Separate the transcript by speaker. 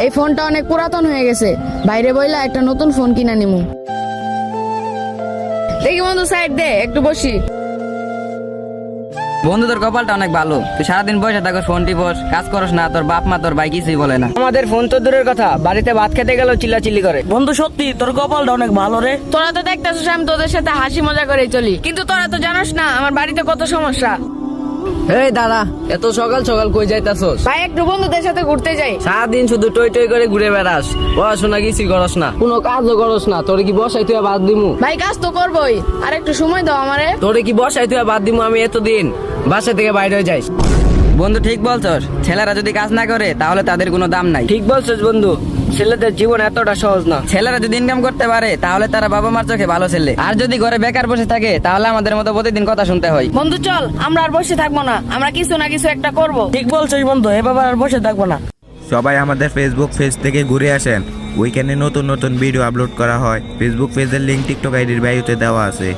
Speaker 1: এই ফোনটা অনেক পুরাতন হয়ে গেছে, বাইরে বইলা একটা নতুন ফোন কিনা নিমু। দেখি বন্ধু সাইড দে, একটু বসি।
Speaker 2: বন্ধু তোর কপালটা অনেক ভালো, তুই সারাদিন বসে থাকস, ফোন টিপস, কাজ করস না, তোর বাপ মা তোর ভাই কিছুই বলে না।
Speaker 3: আমাদের ফোন তো দূরের কথা, বাড়িতে ভাত খেতে গেলেও চিল্লাচিল্লি করে।
Speaker 4: বন্ধু সত্যি তোর কপালটা অনেক ভালো রে।
Speaker 1: তোরা তো দেখতেছিস আমি তোদের সাথে হাসি মজা করে চলি, কিন্তু তোরা তো জানোস না আমার বাড়িতে কত সমস্যা।
Speaker 3: এই দাঁড়া, এত সকাল সকাল কই যাইতাছস?
Speaker 1: ভাই একটু বন্ধুদের সাথে ঘুরতে যাই।
Speaker 3: সারাদিন শুধু টই টই করে ঘুরে বেড়াস, পড়াশোনা কিছুই করস না, কোনো কাজও করস না। তোরে কি বসাই তুই বাদ দিমু?
Speaker 1: ভাই কাজ তো করবোই, আর একটু সময় দাও আমারে।
Speaker 3: তোরে কি বসাই তুই বাদ দিমু? আমি এতদিন বাসা থেকে বাইরে হয়ে যাইস।
Speaker 2: বন্ধু ঠিক বলছস, ছেলেরা যদি কাজ না করে তাহলে তাদের কোনো দাম নাই।
Speaker 3: ঠিক বলছিস বন্ধু, ছেলেদের জীবন এতটা সহজ না।
Speaker 2: ছেলেরা যদি ইনকাম করতে পারে তাহলে তারা বাবা মার চোখে ভালো ছেলে, আর যদি ঘরে বেকার বসে থাকে তাহলে আমাদের মতো প্রতিদিন কথা শুনতে হয়।
Speaker 1: বন্ধু চল, আমরা আর বসে থাকবো না, আমরা কিছু না কিছু একটা করব।
Speaker 4: ঠিক বলছিস বন্ধু, এভাবে আর বসে থাকবো না।
Speaker 5: সবাই আমাদের ফেসবুক পেজ থেকে ঘুরে আসেন, ওইখানে নতুন নতুন ভিডিও আপলোড করা হয়। ফেসবুক পেজের লিঙ্ক টিকটক আইডির বায়োতে দেওয়া আছে।